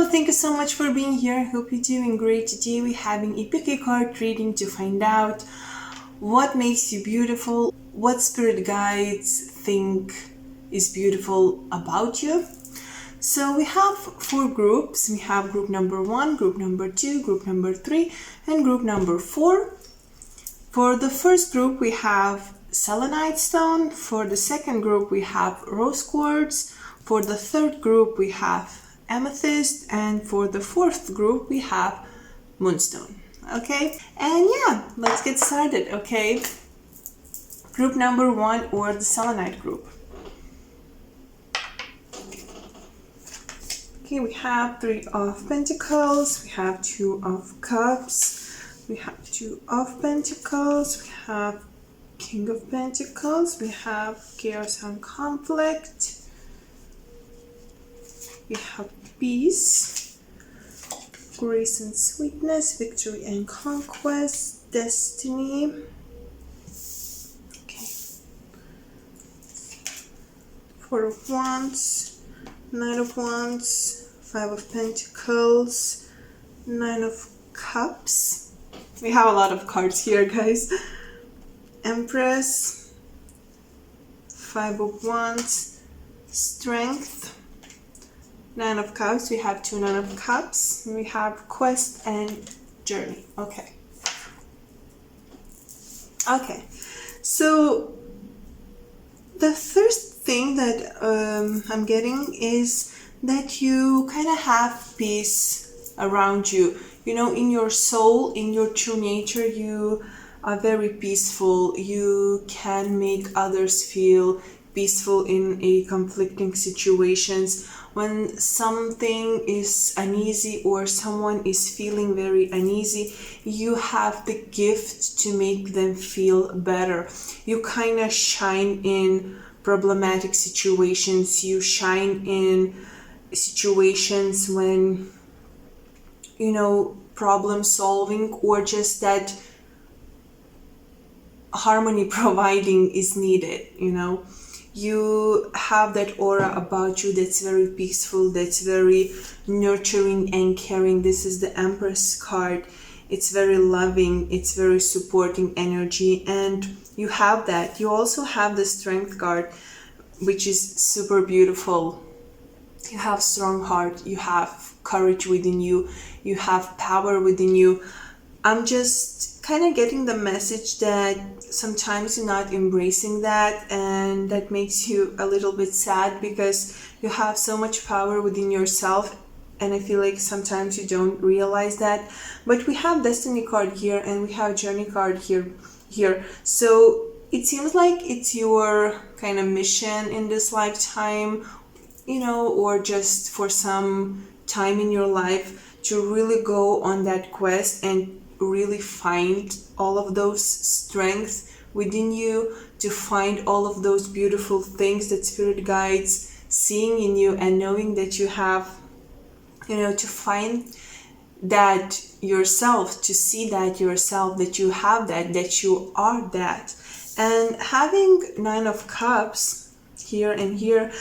thank you so much for being here. I hope you're doing great. Today we're having a pick a card reading to find out what makes you beautiful, what spirit guides think is beautiful about you. So we have 4 groups. We have group number 1, group number 2, group number 3, and group number 4. For the first group we have Selenite stone. For the second group we have rose quartz. For the third group we have Amethyst, and for the fourth group we have Moonstone. Okay, and yeah, let's get started. Okay, group number 1, or the Selenite group. Okay, we have 3 of Pentacles, we have 2 of Cups, we have 2 of Pentacles, we have King of Pentacles, we have Chaos and Conflict, we have Peace, Grace and Sweetness, Victory and Conquest, Destiny. Okay. 4 of Wands, 9 of Wands, 5 of Pentacles, 9 of Cups. We have a lot of cards here, guys. Empress, 5 of Wands, Strength, 9 of Cups. We have 2 9 of Cups. We have Quest and Journey. Okay. Okay. So the first thing that I'm getting is that you kind of have peace around you. You know, in your soul, in your true nature, you are very peaceful. You can make others feel peaceful in a conflicting situations. When something is uneasy or someone is feeling very uneasy, you have the gift to make them feel better. You kind of shine in problematic situations. You shine in situations when, you know, problem solving or just that harmony providing is needed, you know. You have that aura about you that's very peaceful, that's very nurturing and caring. This is the Empress card. It's very loving, it's very supporting energy, and you have that. You also have the Strength card, which is super beautiful. You have strong heart, you have courage within you, you have power within you. I'm just kind of getting the message that sometimes you're not embracing that, and that makes you a little bit sad because you have so much power within yourself, and I feel like sometimes you don't realize that. But we have Destiny card here and we have Journey card here. So it seems like it's your kind of mission in this lifetime, you know, or just for some time in your life to really go on that quest and really find all of those strengths within you, to find all of those beautiful things that spirit guides seeing in you and knowing that you have, you know, to find that yourself, to see that yourself, that you have that you are that. And having 9 of Cups here and here,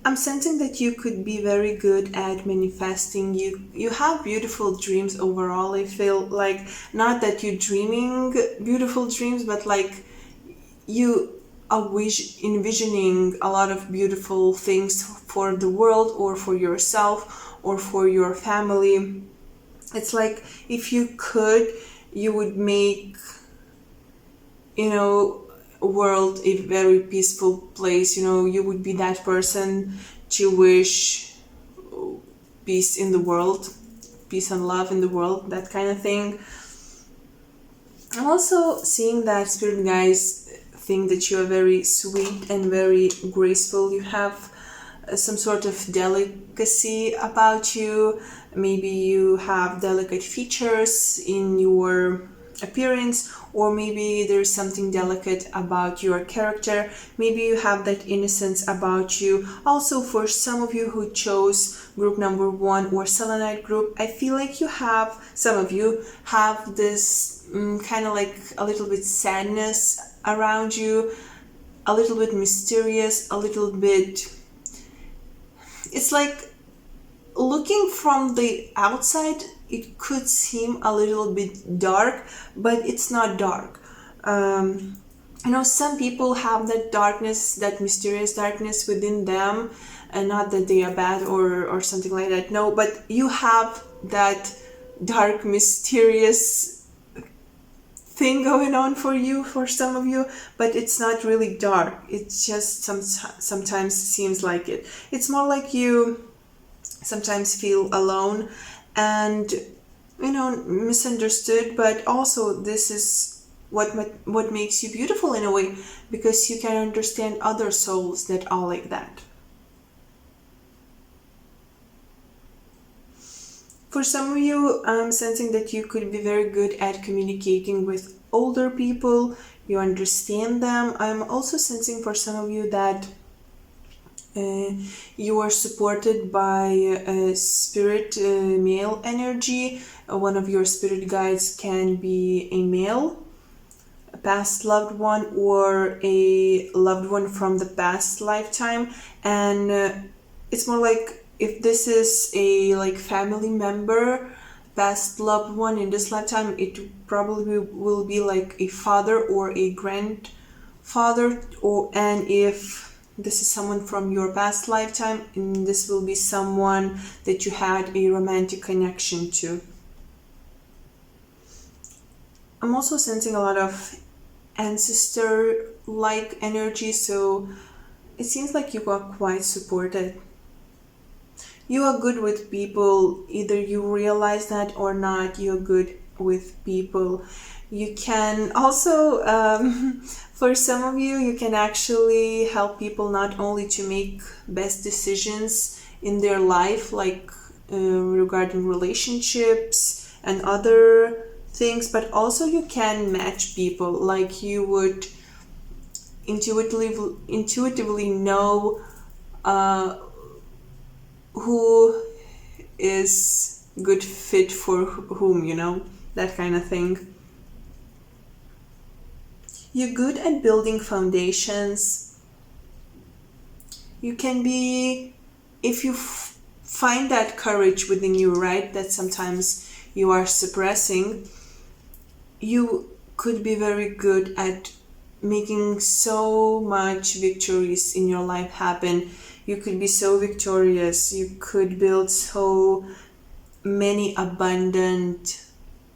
I'm sensing that you could be very good at manifesting. You have beautiful dreams overall. I feel like, not that you're dreaming beautiful dreams, but like you are envisioning a lot of beautiful things for the world or for yourself or for your family. It's like if you could, you would make, you know, world a very peaceful place. You know, you would be that person to wish peace in the world, peace and love in the world, that kind of thing. I'm also seeing that spirit guides think that you are very sweet and very graceful. You have some sort of delicacy about you. Maybe you have delicate features in your appearance, or maybe there's something delicate about your character. Maybe you have that innocence about you. Also, for some of you who chose group number 1 or Selenite group, I feel like you have, some of you have this kind of like a little bit sadness around you, a little bit mysterious, a little bit, it's like looking from the outside, it could seem a little bit dark, but it's not dark. Some people have that darkness, that mysterious darkness within them, and not that they are bad or something like that. No, but you have that dark, mysterious thing going on for you, for some of you, but it's not really dark. It's just sometimes seems like it. It's more like you sometimes feel alone and misunderstood, but also this is what makes you beautiful in a way, because you can understand other souls that are like that. For some of you, I'm sensing that you could be very good at communicating with older people. You understand them. I'm also sensing for some of you that you are supported by a spirit male energy. One of your spirit guides can be a male, a past loved one, or a loved one from the past lifetime. And it's more like, if this is a family member, past loved one in this lifetime, it probably will be like a father or a grandfather, and if this is someone from your past lifetime, and this will be someone that you had a romantic connection to. I'm also sensing a lot of ancestor-like energy, so it seems like you are quite supported. You are good with people, either you realize that or not. You're good with people. You can also, for some of you, you can actually help people not only to make best decisions in their life, like regarding relationships and other things, but also you can match people, like you would intuitively know who is good fit for whom, that kind of thing. You're good at building foundations. You can be, if you find that courage within you, right, that sometimes you are suppressing, you could be very good at making so much victories in your life happen. You could be so victorious. You could build so many abundant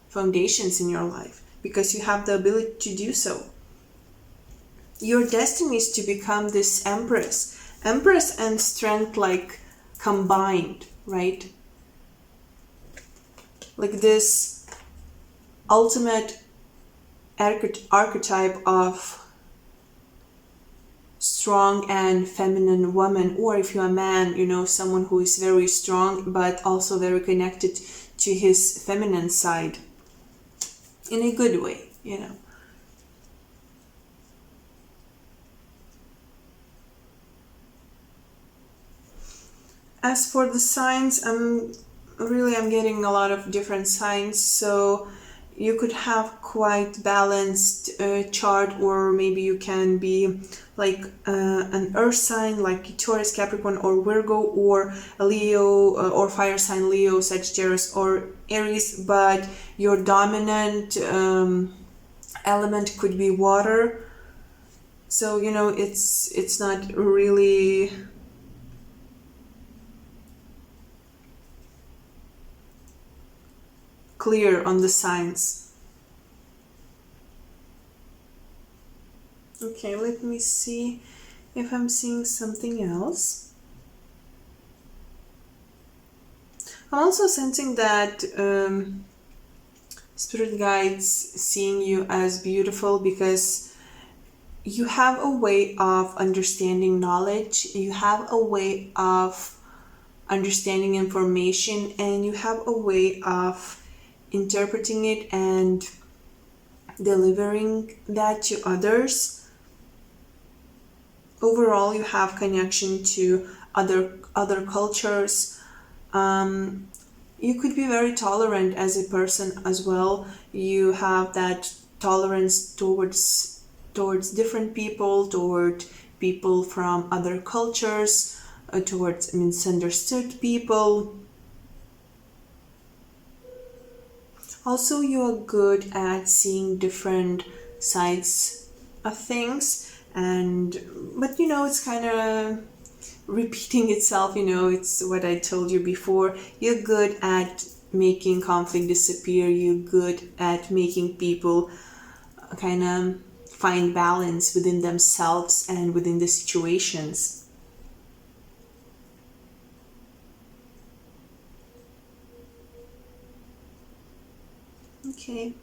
foundations in your life because you have the ability to do so. Your destiny is to become this empress and strength, like combined, right? Like this ultimate archetype of strong and feminine woman, or if you're a man, someone who is very strong but also very connected to his feminine side in a good way. As for the signs, I'm getting a lot of different signs, so you could have quite balanced chart, or maybe you can be like an earth sign like Taurus, Capricorn, or Virgo, or a Leo, or fire sign Leo, Sagittarius, or Aries, but your dominant element could be water. So it's not really clear on the signs. Okay, let me see if I'm seeing something else. I'm also sensing that spirit guides seeing you as beautiful because you have a way of understanding knowledge, you have a way of understanding information, and you have a way of interpreting it and delivering that to others. Overall, you have connection to other cultures. You could be very tolerant as a person as well. You have that tolerance towards different people, toward people from other cultures, towards misunderstood people. Also, you're good at seeing different sides of things, and but you know, it's kind of repeating itself. You know, it's what I told you before. You're good at making conflict disappear. You're good at making people kind of find balance within themselves and within the situations. Okay.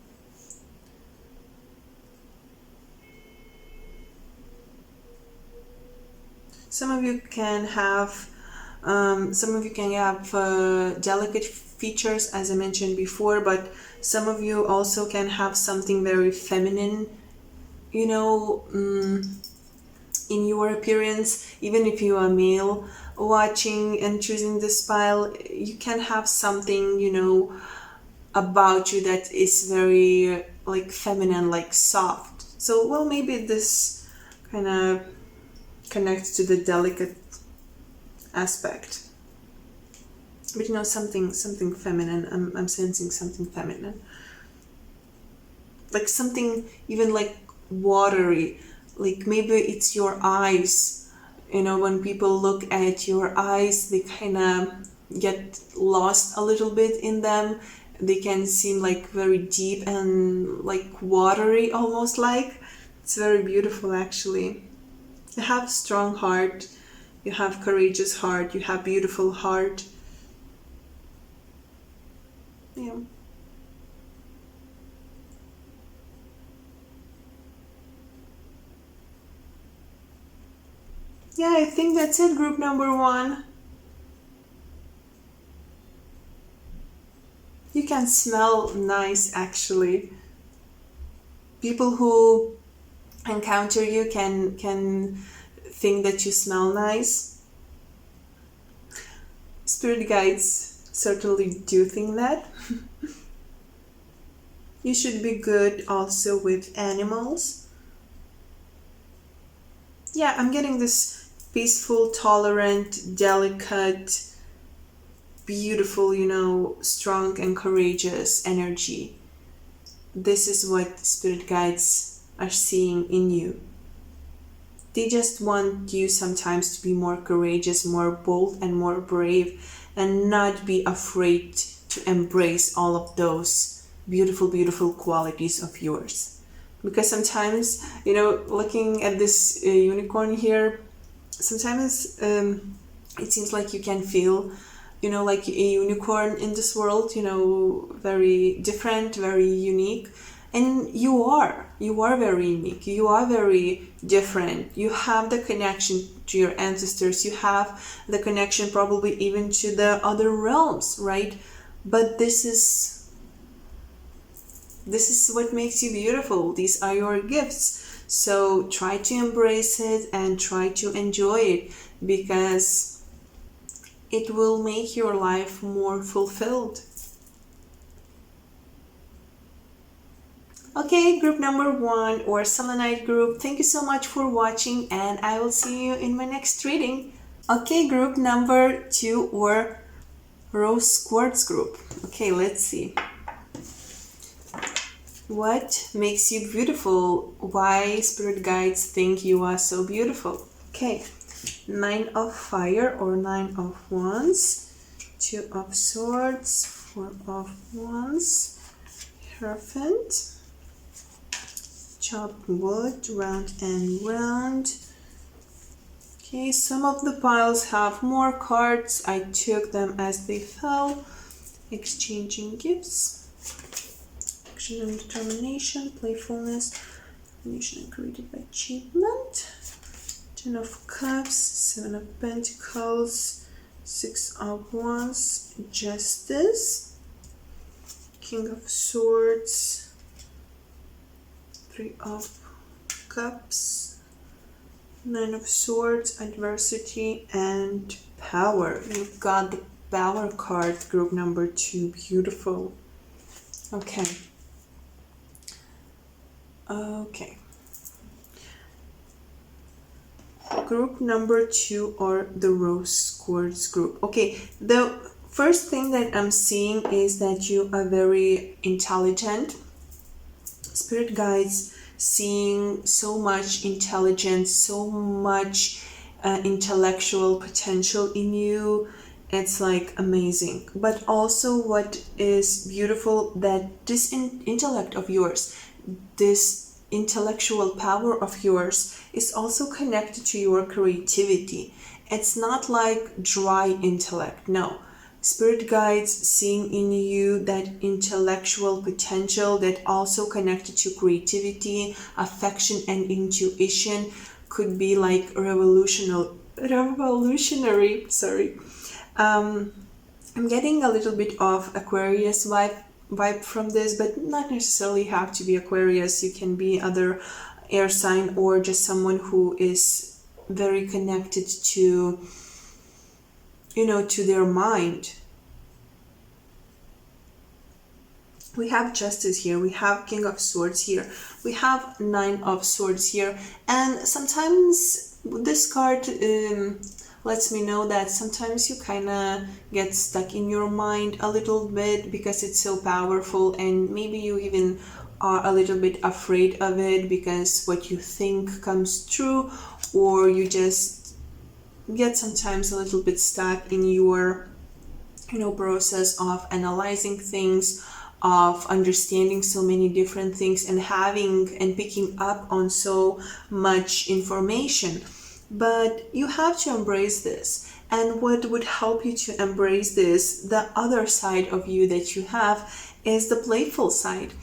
Some of you can have delicate features, as I mentioned before, but some of you also can have something very feminine, you know, in your appearance. Even if you are male watching and choosing this pile, you can have something, you know, about you that is very like feminine, like soft. So, well, maybe this kind of connects to the delicate aspect. But you know, something feminine. I'm sensing something feminine, like something even like watery. Like maybe it's your eyes. You know, when people look at your eyes, they kind of get lost a little bit in them. They can seem like very deep and like watery, almost like. It's very beautiful, actually. You have strong heart, you have courageous heart, you have beautiful heart. Yeah. Yeah, I think that's it, group number 1. You can smell nice, actually. People who encounter you can think that you smell nice. Spirit guides certainly do think that. You should be good also with animals. Yeah, I'm getting this peaceful, tolerant, delicate, beautiful, you know, strong and courageous energy. This is what spirit guides are seeing in you. They just want you sometimes to be more courageous, more bold, and more brave, and not be afraid to embrace all of those beautiful, beautiful qualities of yours. Because sometimes, you know, looking at this unicorn here, sometimes it seems like you can feel, you know, like a unicorn in this world, you know, very different, very unique. And you are very unique, you are very different. You have the connection to your ancestors, you have the connection probably even to the other realms, right? But this is what makes you beautiful. These are your gifts. So try to embrace it and try to enjoy it, because it will make your life more fulfilled. Okay, group number 1, or Selenite group, thank you so much for watching, and I will see you in my next reading. Okay, group number 2, or Rose Quartz group. Okay, let's see. What makes you beautiful? Why spirit guides think you are so beautiful? Okay, 9 of Fire, or 9 of Wands, 2 of Swords, 4 of Wands, Hierophant, chopped wood, round and round. Okay, some of the piles have more cards. I took them as they fell. Exchanging gifts. Action and determination, playfulness, illusion created by achievement. 10 of Cups, 7 of Pentacles, 6 of Wands, Justice, King of Swords, 3 of Cups, 9 of Swords, Adversity, and Power. You've got the Power card, group number 2. Beautiful. Okay. Okay. Group number 2, or the Rose Quartz group. Okay, the First thing that I'm seeing is that you are very intelligent. Spirit guides seeing so much intelligence, so much intellectual potential in you. It's like amazing. But also what is beautiful, that this intellect of yours, this intellectual power of yours is also connected to your creativity. It's not like dry intellect, no. Spirit guides seeing in you that intellectual potential that also connected to creativity, affection, and intuition. Could be like revolutionary. Sorry. I'm getting a little bit of Aquarius vibe from this, but not necessarily have to be Aquarius. You can be other air sign or just someone who is very connected to, to their mind. We have Justice here, we have King of Swords here, we have Nine of Swords here, and sometimes this card lets me know that sometimes you kind of get stuck in your mind a little bit because it's so powerful, and maybe you even are a little bit afraid of it because what you think comes true, or you just get sometimes a little bit stuck in your process of analyzing things, of understanding so many different things, and having and picking up on so much information. But you have to embrace this. And what would help you to embrace this, the other side of you that you have, is the playful side.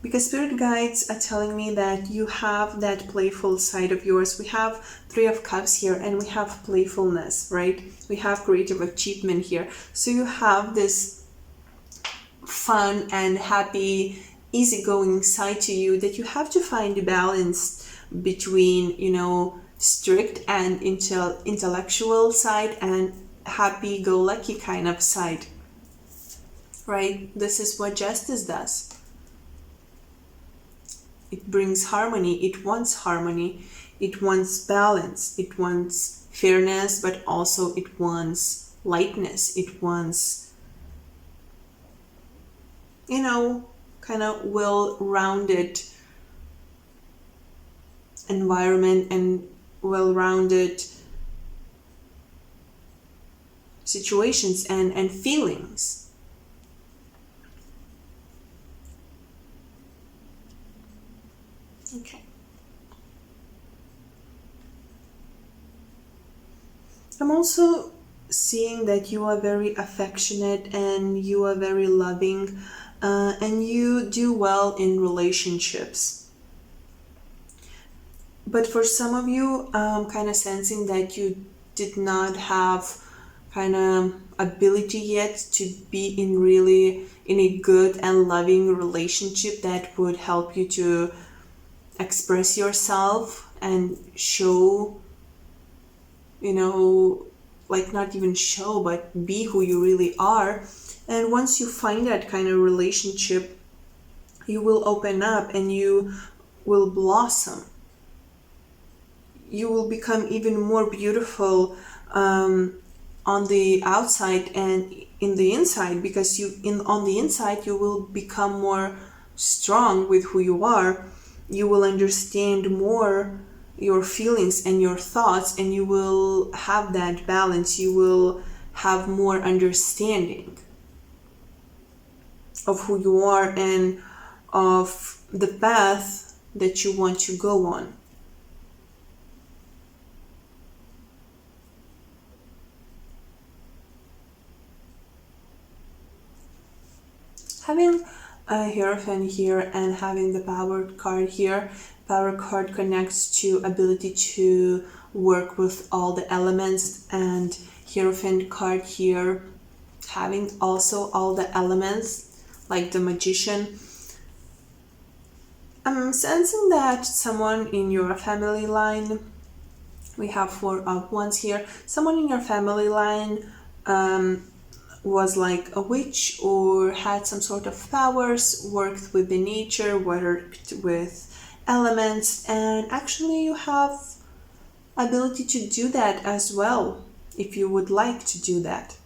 Because spirit guides are telling me that you have that playful side of yours. We have Three of Cups here, and we have playfulness, right? We have creative achievement here. So you have this fun and happy, easygoing side to you that you have to find a balance between, strict and intellectual side and happy-go-lucky kind of side, right? This is what Justice does. It brings harmony. It wants harmony. It wants balance. It wants fairness, but also it wants lightness. It wants, kind of well-rounded environment and well-rounded situations and feelings. Okay. I'm also seeing that you are very affectionate and you are very loving, and you do well in relationships. But for some of you, I'm kind of sensing that you did not have kind of ability yet to be in a good and loving relationship that would help you to express yourself and show, like not even show, but be who you really are. And once you find that kind of relationship, you will open up and you will blossom. You will become even more beautiful on the outside and in the inside, because on the inside you will become more strong with who you are. You will understand more your feelings and your thoughts, and you will have that balance. You will have more understanding of who you are and of the path that you want to go on. Having a Hierophant here and having the Power card here, Power card connects to ability to work with all the elements, and Hierophant card here having also all the elements, like the Magician. I'm sensing that someone in your family line, we have Four of Wands here, someone in your family line was like a witch or had some sort of powers, worked with the nature, worked with elements, and actually you have ability to do that as well if you would like to do that.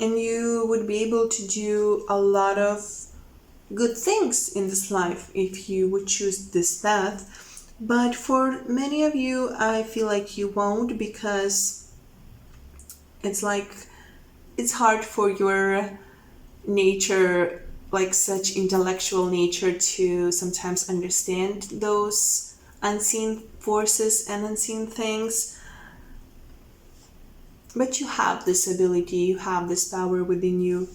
and you would be able to do a lot of good things in this life if you would choose this path. But for many of you, I feel like you won't, because it's like it's hard for your nature, like such intellectual nature, to sometimes understand those unseen forces and unseen things. But you have this ability, you have this power within you.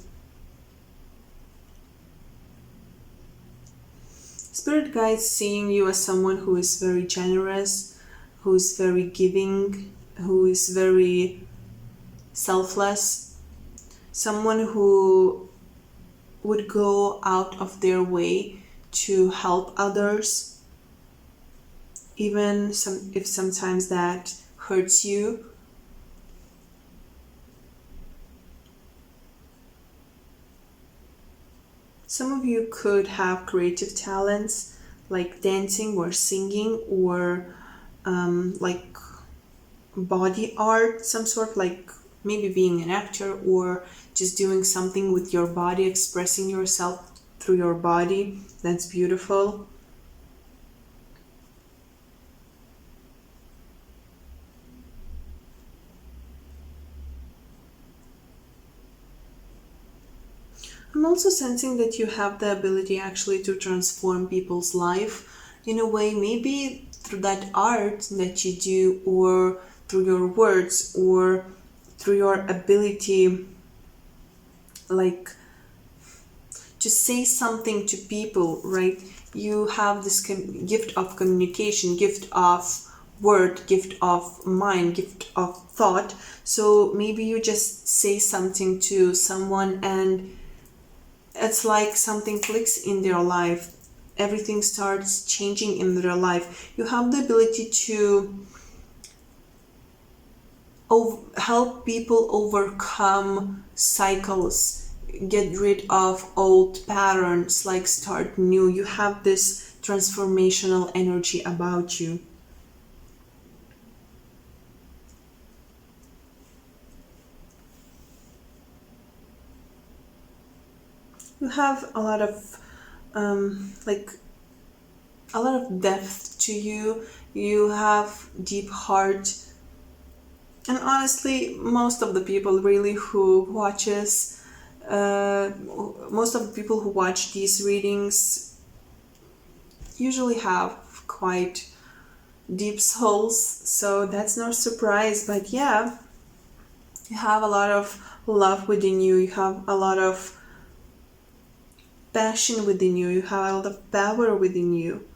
Spirit guides seeing you as someone who is very generous, who is very giving, who is very selfless, someone who would go out of their way to help others, even if sometimes that hurts you. Some of you could have creative talents like dancing or singing, or like body art, some sort, like maybe being an actor, or just doing something with your body, expressing yourself through your body. That's beautiful. I'm also sensing that you have the ability actually to transform people's life in a way, maybe through that art that you do, or through your words, or through your ability, like to say something to people, right? You have this gift of communication, gift of word, gift of mind, gift of thought. So maybe you just say something to someone and it's like something clicks in their life. Everything starts changing in their life. You have the ability to help people overcome cycles, get rid of old patterns, like start new. You have this transformational energy about you. You have a lot of like a lot of depth to you. You have deep heart. And honestly, most of the people really who watches, most of the people who watch these readings usually have quite deep souls, so that's no surprise. But yeah, you have a lot of love within you, you have a lot of passion within you, you have a lot of power within you.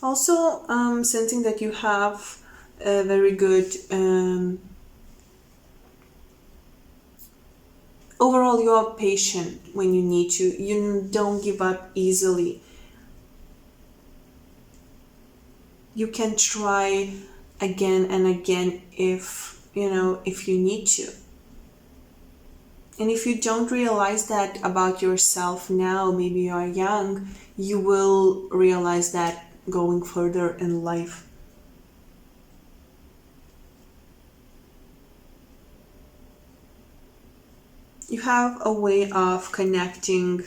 Also, sensing that you have a very good overall, you are patient when you need to. You don't give up easily. You can try again and again if you need to. And if you don't realize that about yourself now, maybe you are young, you will realize that going further in life. You have a way of connecting.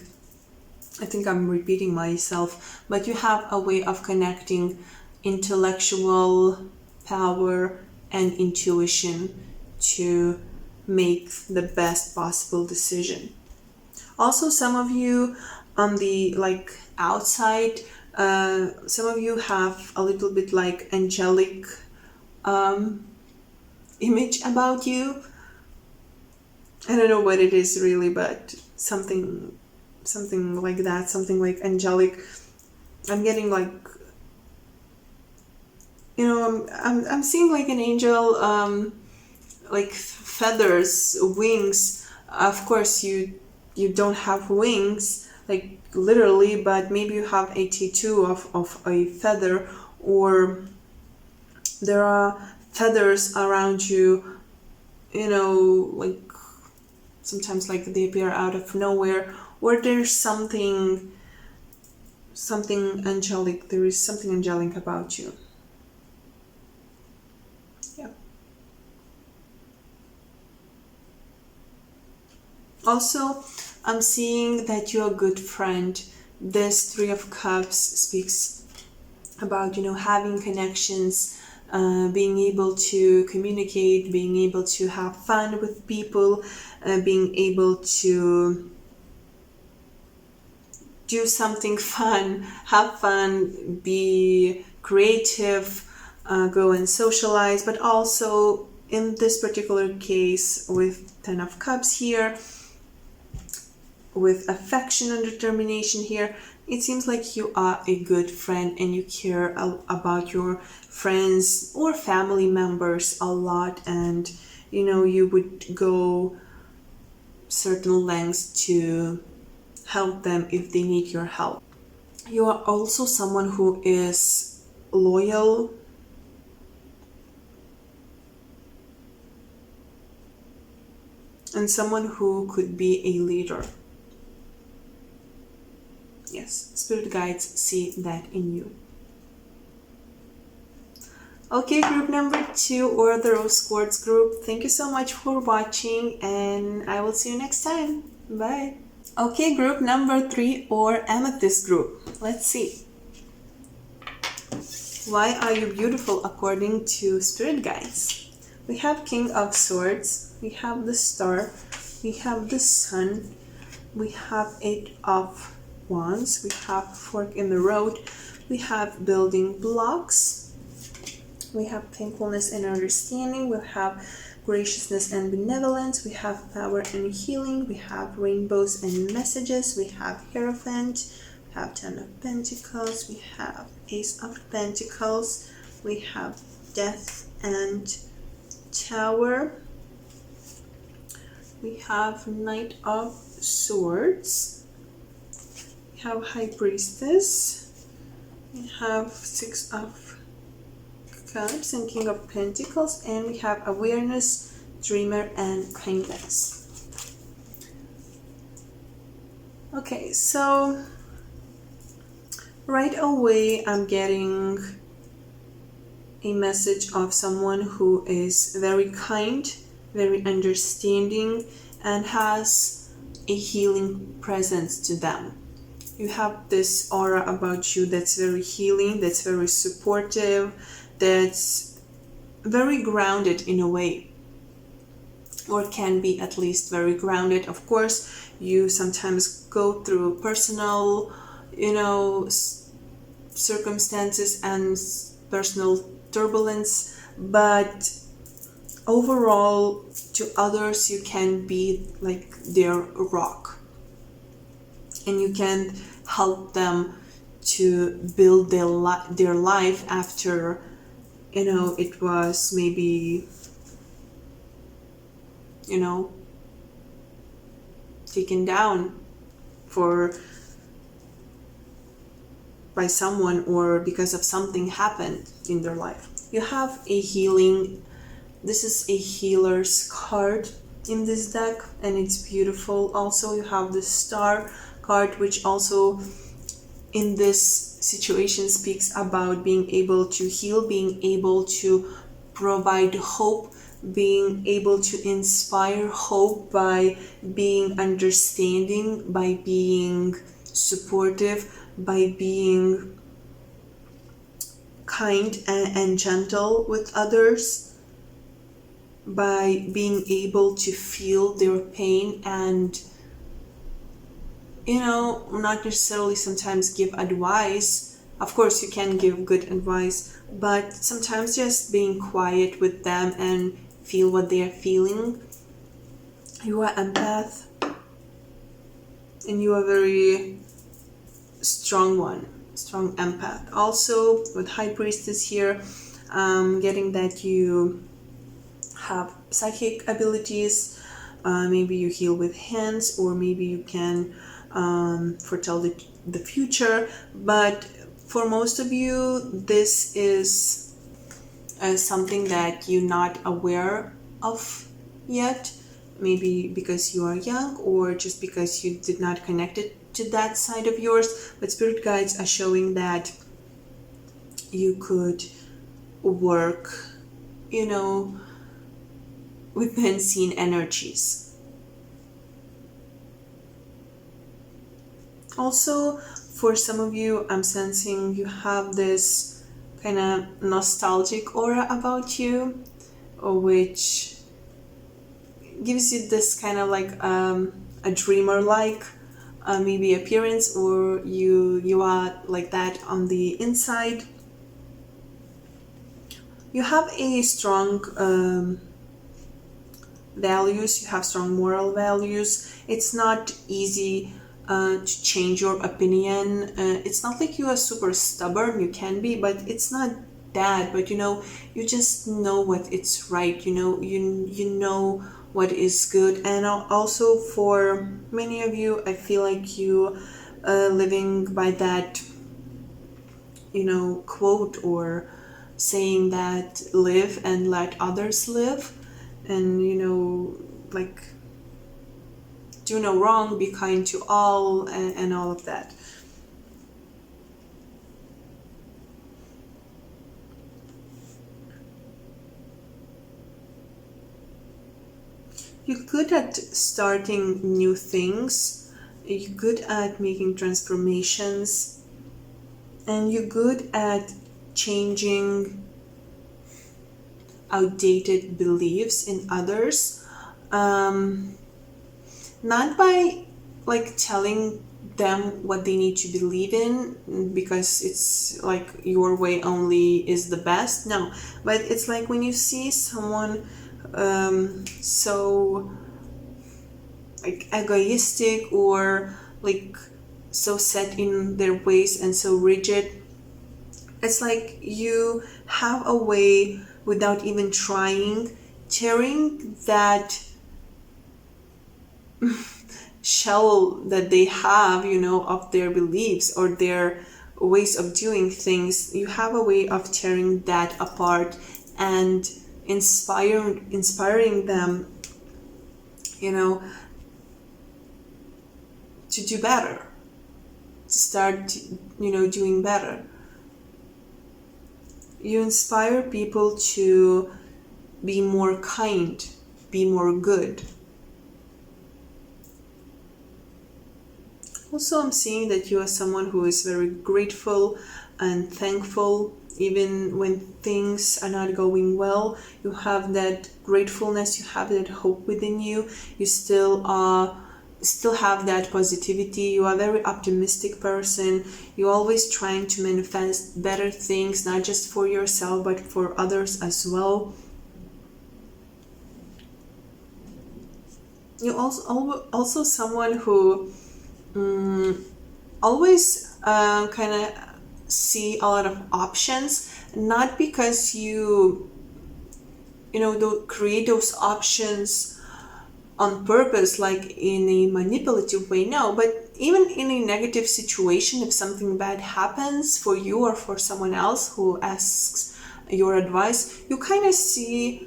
I think I'm repeating myself, but you have a way of connecting intellectual power and intuition to make the best possible decision. Also, some of you on the outside, some of you have a little bit like angelic image about you. I don't know what it is really, but something like that, something like angelic. I'm getting like, I'm seeing like an angel, like feathers, wings. Of course, you don't have wings, like literally, but maybe you have a tattoo of a feather, or there are feathers around you, like sometimes like they appear out of nowhere, or there's something angelic, there is something angelic about you. Yeah. Also, I'm seeing that you're a good friend. This Three of Cups speaks about, having connections, being able to communicate, being able to have fun with people, being able to do something fun, have fun, be creative, go and socialize. But also in this particular case with Ten of Cups here, with affection and determination here, it seems like you are a good friend and you care about your friends or family members a lot, and you would go certain lengths to help them if they need your help. You are also someone who is loyal, and someone who could be a leader. Yes, spirit guides see that in you. Okay, group number 2, or the Rose Quartz group, thank you so much for watching, and I will see you next time. Bye. Okay, group number 3, or Amethyst group. Let's see. Why are you beautiful according to spirit guides? We have King of Swords, we have the Star, we have the Sun, we have 8 of Wands, we have Fork in the Road, we have Building Blocks, we have Thankfulness and Understanding, we have Graciousness and Benevolence, we have Power and Healing, we have Rainbows and Messages, we have Hierophant, we have 10 of Pentacles, we have Ace of Pentacles, we have Death and Tower, we have Knight of Swords, we have High Priestess, we have 6 of Cups and King of Pentacles, and we have Awareness, Dreamer, and Kindness. Okay, so right away I'm getting a message of someone who is very kind, very understanding, and has a healing presence to them. You have this aura about you that's very healing, that's very supportive, that's very grounded in a way, or can be at least very grounded. Of course, you sometimes go through personal, circumstances and personal turbulence, but overall, to others, you can be like their rock, and you can help them to build their life after it was maybe taken down by someone, or because of something happened in their life. You have a healing. This is a healer's card in this deck, and it's beautiful. Also, you have the Star card, which also in this situation speaks about being able to heal, being able to provide hope, being able to inspire hope by being understanding, by being supportive, by being kind and gentle with others, by being able to feel their pain and not necessarily sometimes give advice. Of course, you can give good advice, but sometimes just being quiet with them and feel what they are feeling. You are empath, and you are very strong empath. Also, with High Priestess here, getting that you have psychic abilities. Maybe you heal with hands, or maybe you can foretell the future. But for most of you, this is something that you're not aware of yet. Maybe because you are young, or just because you did not connect it to that side of yours. But spirit guides are showing that you could work with the unseen energies. Also, for some of you, I'm sensing you have this kind of nostalgic aura about you, which gives you this kind of like a dreamer like maybe appearance, or you are like that on the inside. You have a strong values, you have strong moral values. It's not easy to change your opinion. It's not like you are super stubborn, you can be, but it's not that. But you just know what it's right, you know what is good. And also for many of you, I feel like you living by that quote or saying that live and let others live, and like do no wrong, be kind to all, and all of that. You're good at starting new things, you're good at making transformations, and you're good at changing outdated beliefs in others, not by like telling them what they need to believe in because it's like your way only is the best. No, but it's like when you see someone so like egoistic or like so set in their ways and so rigid, it's like you have a way, without even trying, tearing that shell that they have, of their beliefs or their ways of doing things. You have a way of tearing that apart and inspiring them, to do better, to start, doing better. You inspire people to be more kind, be more good. Also, I'm seeing that you are someone who is very grateful and thankful, even when things are not going well. You have that gratefulness, you have that hope within you. You still have that positivity. You are a very optimistic person. You're always trying to manifest better things, not just for yourself but for others as well. You're also someone who always kind of see a lot of options, not because you don't create those options on purpose, like in a manipulative way, no, but even in a negative situation, if something bad happens for you or for someone else who asks your advice, you kind of see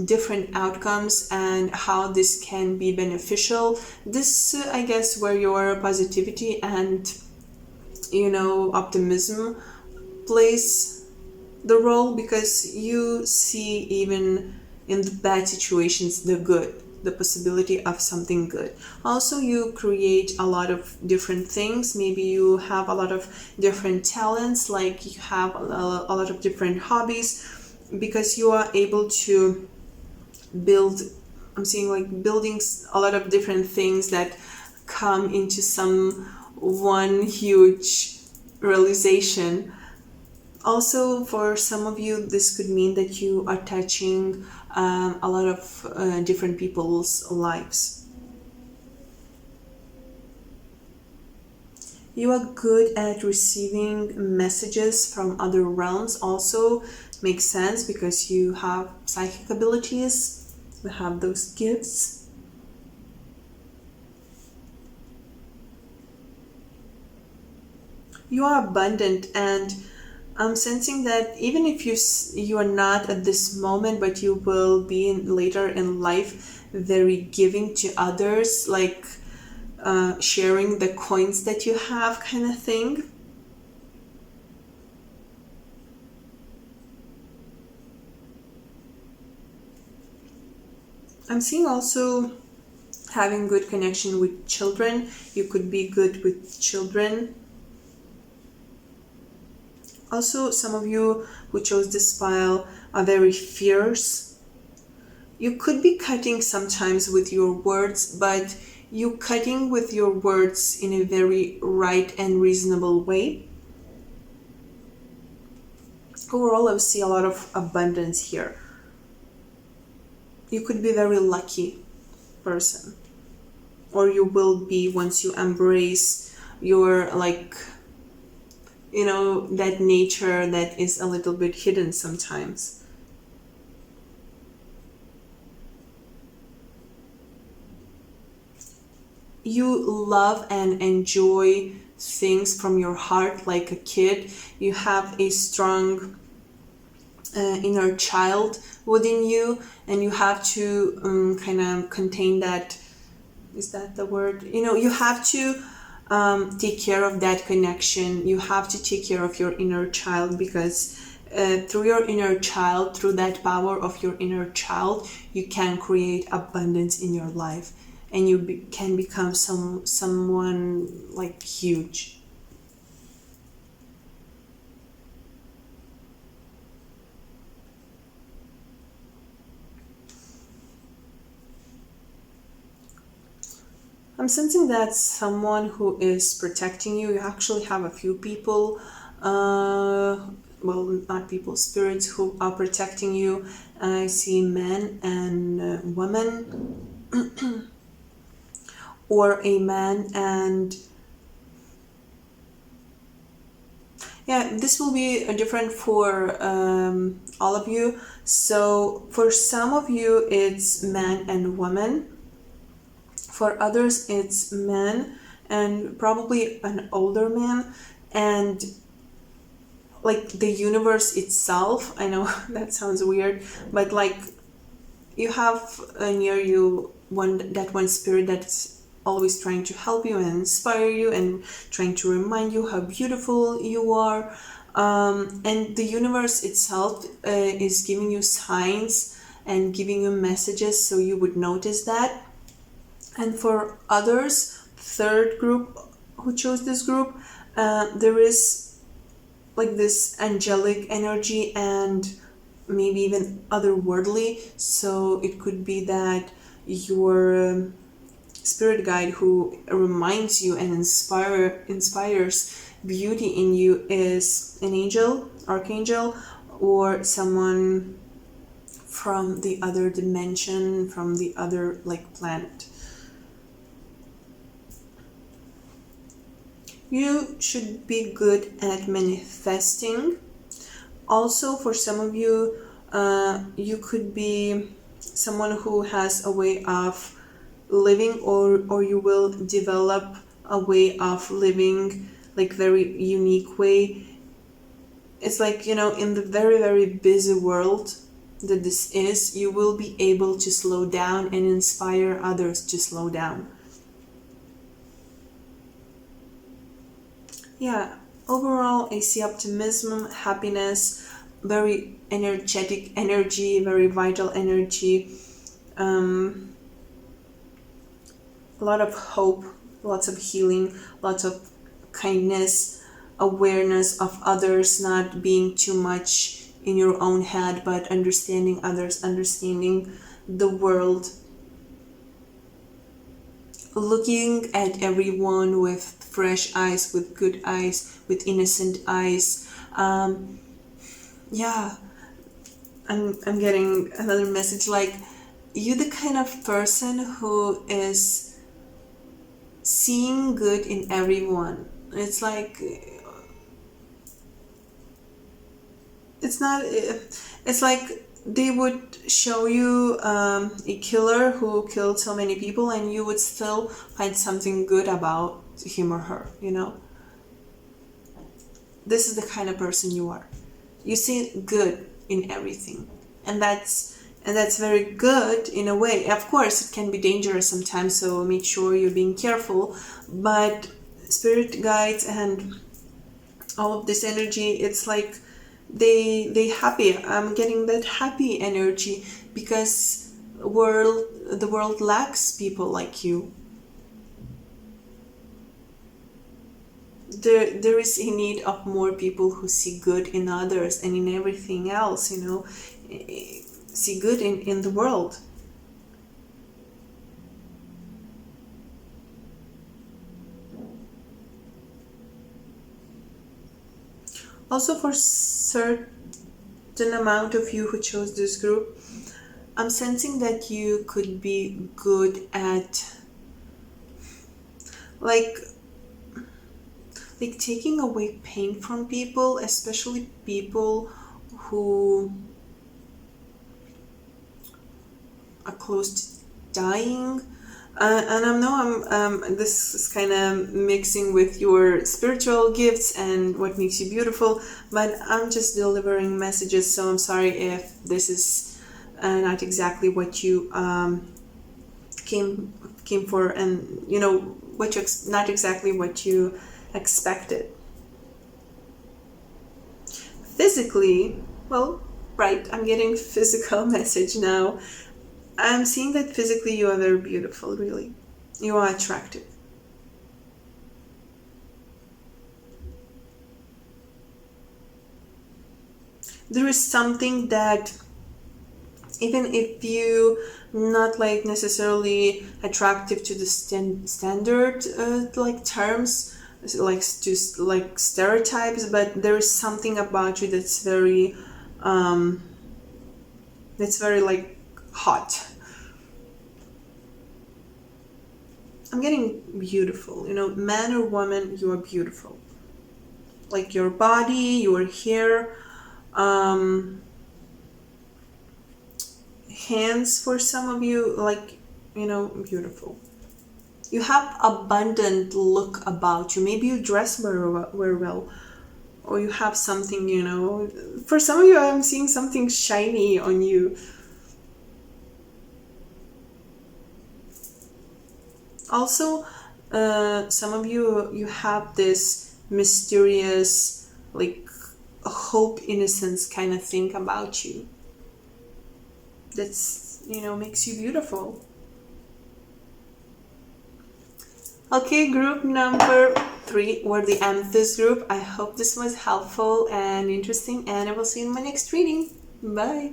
different outcomes and how this can be beneficial. This I guess where your positivity and optimism plays the role, because you see even in the bad situations the good, the possibility of something good. Also, you create a lot of different things. Maybe you have a lot of different talents, like you have a lot of different hobbies, because you are able to build, I'm seeing like building a lot of different things that come into some one huge realization. Also, for some of you, this could mean that you are touching a lot of different people's lives. You are good at receiving messages from other realms. Also makes sense because you have psychic abilities, you have those gifts. You are abundant, and I'm sensing that even if you are not at this moment, but you will be later in life very giving to others, like sharing the coins that you have, kind of thing. I'm seeing also having good connection with children. You could be good with children. Also, some of you who chose this pile are very fierce. You could be cutting sometimes with your words, but you cutting with your words in a very right and reasonable way. Overall, I see a lot of abundance here. You could be a very lucky person, or you will be once you embrace your, like, you know, that nature that is a little bit hidden sometimes. You love and enjoy things from your heart like a kid. You have a strong inner child within you, and you have to kind of contain that. Is that the word? You know, you have to take care of that connection. You have to take care of your inner child, because through your inner child, through that power of your inner child, you can create abundance in your life, and you can become someone like huge. I'm sensing that someone who is protecting you. You actually have a few people, well, not people, spirits who are protecting you. I see men and women, or a man and, yeah, this will be different for all of you. So for some of you, it's man and woman. For others, it's men and probably an older man, and like the universe itself. I know that sounds weird, but like you have near you one spirit that's always trying to help you and inspire you and trying to remind you how beautiful you are. And the universe itself is giving you signs and giving you messages, so you would notice that. And for others, third group who chose this group, there is like this angelic energy and maybe even otherworldly. So it could be that your spirit guide who reminds you and inspires beauty in you is an angel, archangel, or someone from the other dimension, from the other like planet. You should be good at manifesting. Also, for some of you, you could be someone who has a way of living, or you will develop a way of living, like very unique way. It's like, you know, in the very, very busy world that this is, you will be able to slow down and inspire others to slow down. Yeah, overall, I see optimism, happiness, very energetic energy, very vital energy, a lot of hope, lots of healing, lots of kindness, awareness of others, not being too much in your own head, but understanding others, understanding the world, looking at everyone with fresh eyes, with good eyes, with innocent eyes. Yeah, I'm getting another message like you the kind of person who is seeing good in everyone. It's like it's like they would show you a killer who killed so many people, and you would still find something good about him or her, you know? This is the kind of person you are. You see good in everything, and that's very good in a way. Of course, it can be dangerous sometimes, so make sure you're being careful. But spirit guides and all of this energy, it's like they happy. I'm getting that happy energy because the world lacks people like you. There is a need of more people who see good in others and in everything else, see good in the world. Also, for certain amount of you who chose this group, I'm sensing that you could be good at like taking away pain from people, especially people who are close to dying. And I know this is kind of mixing with your spiritual gifts and what makes you beautiful, but I'm just delivering messages, so I'm sorry if this is not exactly what you came for, and what you not exactly what you expected. Physically, well, right, I'm getting physical message now. I'm seeing that physically you are very beautiful, really. You are attractive. There is something that, even if you not like necessarily attractive to the standard terms, like just like stereotypes, but there is something about you that's very like hot. I'm getting beautiful, man or woman, you are beautiful. Like your body, your hair, hands for some of you, like, beautiful. You have abundant look about you. Maybe you dress very well, or you have something, for some of you I'm seeing something shiny on you. Also, some of you have this mysterious, like, hope, innocence kind of thing about you. That's, makes you beautiful. Okay, group number 3 were the Amethyst group. I hope this was helpful and interesting, and I will see you in my next reading. Bye.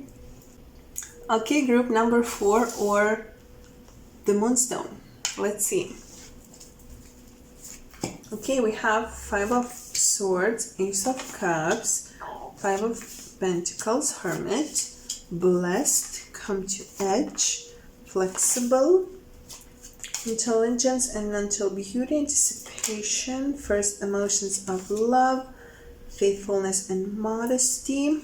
Okay, group number 4 or the Moonstone. Let's see. Okay, we have 5 of Swords, Ace of Cups, 5 of Pentacles, Hermit, Blessed, Come to Edge, Flexible, Intelligence and Mental Beauty, Anticipation, First Emotions of Love, Faithfulness and Modesty,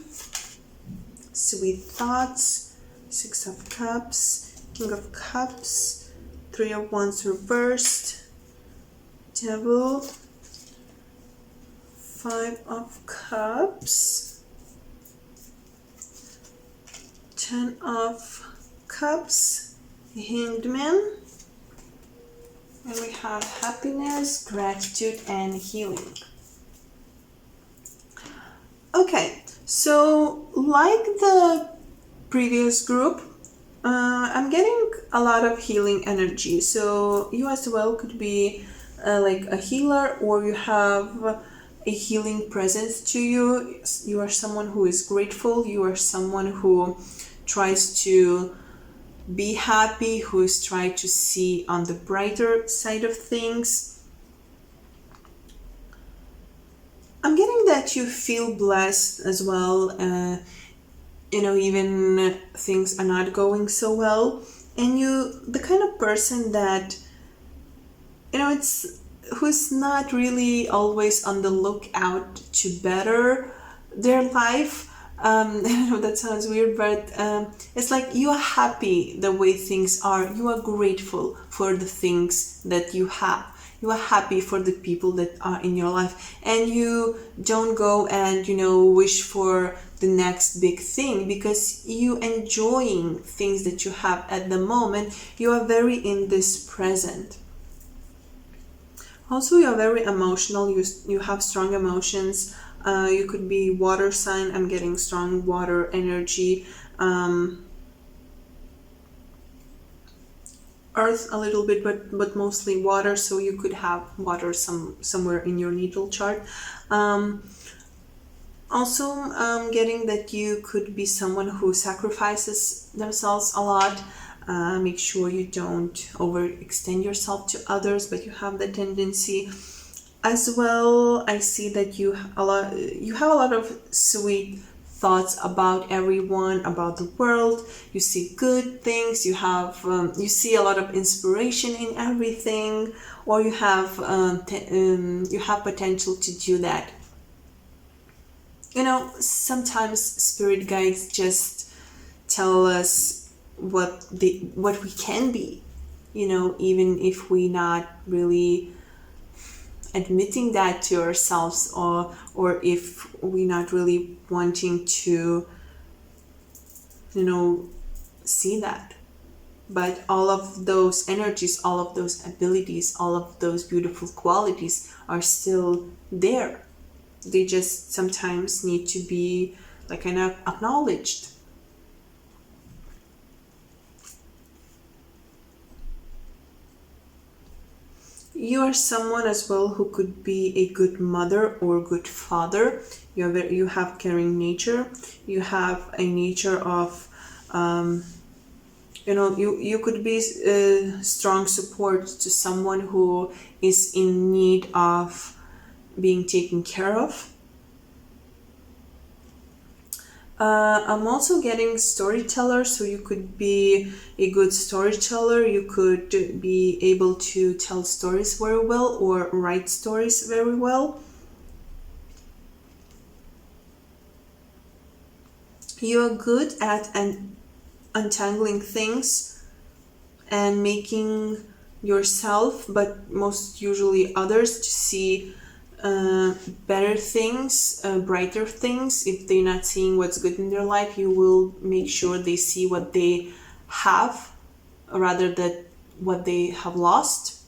Sweet Thoughts, 6 of Cups, King of Cups, 3 of Wands reversed, Devil, 5 of Cups, 10 of Cups, Hanged Man, and we have Happiness, Gratitude, and Healing. Okay, so like the previous group, I'm getting a lot of healing energy. So you as well could be like a healer, or you have a healing presence to you. You are someone who is grateful. You are someone who tries to be happy, who is trying to see on the brighter side of things. I'm getting that you feel blessed as well. Even things are not going so well, and you the kind of person that who's not really always on the lookout to better their life. I know that sounds weird, but it's like you are happy the way things are. You are grateful for the things that you have. You are happy for the people that are in your life, and you don't go and wish for the next big thing, because you enjoying things that you have at the moment. You are very in this present. Also, you are very emotional. You have strong emotions. You could be water sign. I'm getting strong water energy. earth a little bit, but mostly water, so you could have water somewhere in your natal chart. Also, getting that you could be someone who sacrifices themselves a lot. Make sure you don't overextend yourself to others, but you have the tendency. As well, I see that you have a lot of sweet thoughts about everyone, about the world. You see good things. You see a lot of inspiration in everything, or you have potential to do that. Sometimes spirit guides just tell us what we can be. Even if we not really admitting that to ourselves, or if we're not really wanting to see that. But all of those energies, all of those abilities, all of those beautiful qualities are still there. They just sometimes need to be kind of acknowledged. You are someone as well who could be a good mother or good father. You have caring nature. You have a nature of, you could be strong support to someone who is in need of being taken care of. I'm also getting storyteller, so you could be a good storyteller. You could be able to tell stories very well or write stories very well. You're good at untangling things and making yourself, but most usually others, to see better things, brighter things. If they're not seeing what's good in their life, you will make sure they see what they have rather than what they have lost.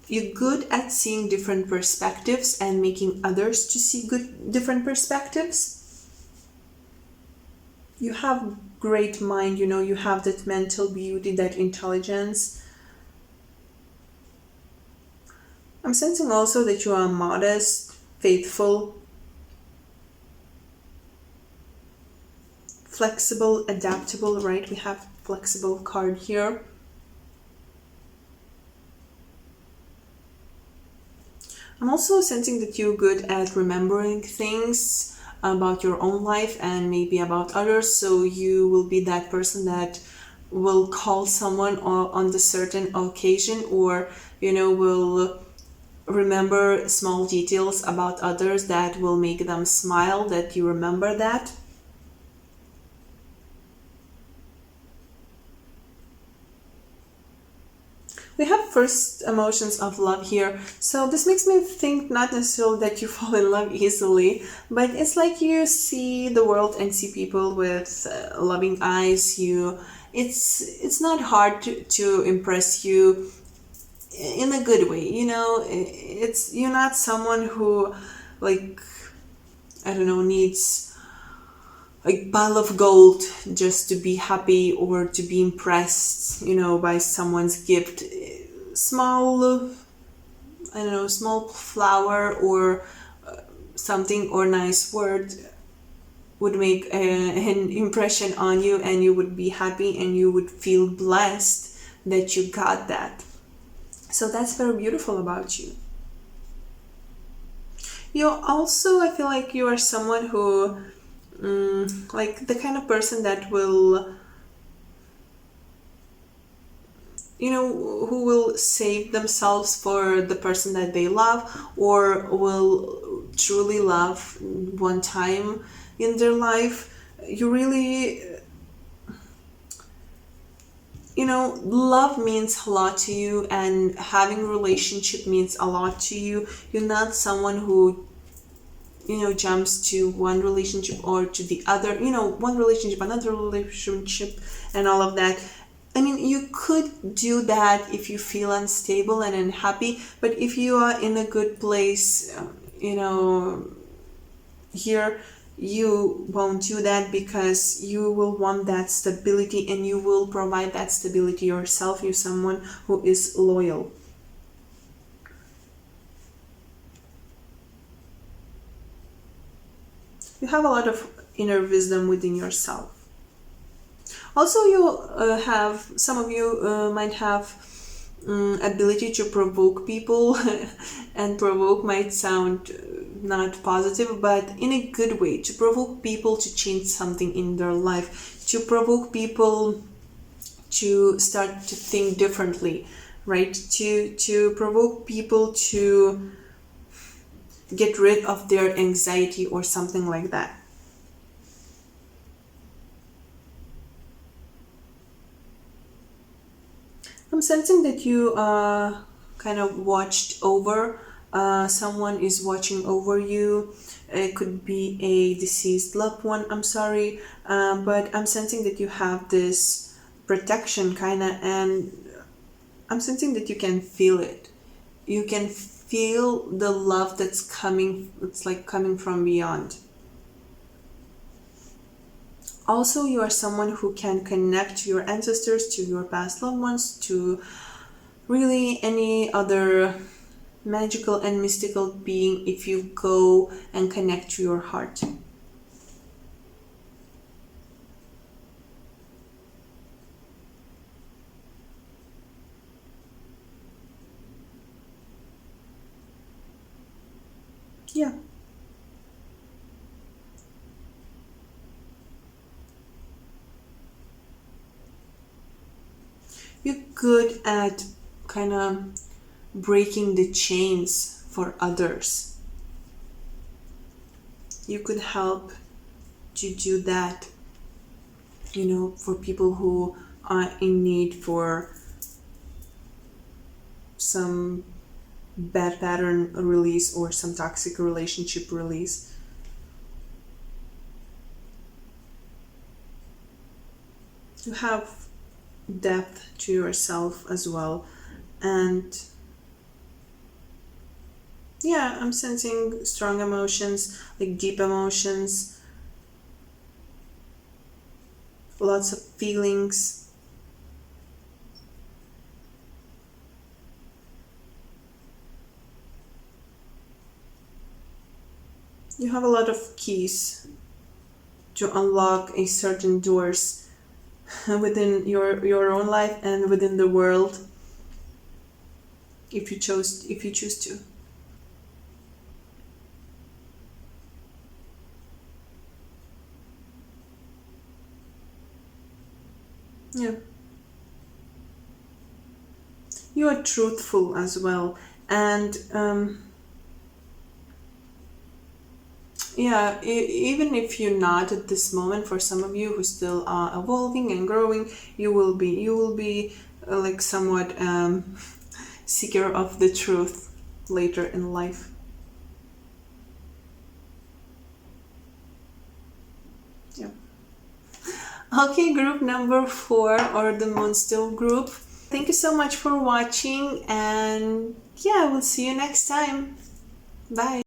You're good at seeing different perspectives and making others to see different perspectives. You have great mind, you have that mental beauty, that intelligence. I'm sensing also that you are modest, faithful, flexible, adaptable, right? We have flexible card here. I'm also sensing that you're good at remembering things about your own life and maybe about others, so you will be that person that will call someone on the certain occasion, or will remember small details about others that will make them smile, that you remember that. We have first emotions of love here, so this makes me think not necessarily that you fall in love easily, but it's like you see the world and see people with loving eyes. It's not hard to impress you in a good way. You're not someone who needs a pile of gold just to be happy or to be impressed by someone's gift. Small flower or something, or nice word would make an impression on you, and you would be happy and you would feel blessed that you got that. So that's very beautiful about you. You also, I feel like you are someone who, the kind of person that will, who will save themselves for the person that they love, or will truly love one time in their life. You really, love means a lot to you, and having a relationship means a lot to you. You're not someone who, jumps to one relationship or to the other, one relationship, another relationship, and all of that. I mean, you could do that if you feel unstable and unhappy, but if you are in a good place, here, you won't do that because you will want that stability, and you will provide that stability yourself. You're someone who is loyal. You have a lot of inner wisdom within yourself. Also, you have, some of you might have ability to provoke people and provoke might sound not positive, but in a good way, to provoke people to change something in their life, to provoke people to start to think differently, right? To provoke people to get rid of their anxiety or something like that. I'm sensing that you kind of watched over, someone is watching over you. It could be a deceased loved one, I'm sorry, but I'm sensing that you have this protection kind of, and I'm sensing that you can feel it. You can feel the love that's coming, it's like coming from beyond. Also, you are someone who can connect to your ancestors, to your past loved ones, to really any other magical and mystical being if you go and connect to your heart. Yeah. You're good at kind of breaking the chains for others. You could help to do that, for people who are in need for some bad pattern release or some toxic relationship release. You have depth to yourself as well, and yeah, I'm sensing strong emotions, like deep emotions, lots of feelings. You have a lot of keys to unlock a certain doors within your own life and within the world, if you choose to. Yeah. You are truthful as well, and yeah, even if you're not at this moment, for some of you who still are evolving and growing, you will be like somewhat seeker of the truth later in life. Yeah. Okay, group number 4, or the Moonstone group. Thank you so much for watching, and yeah, we'll see you next time. Bye.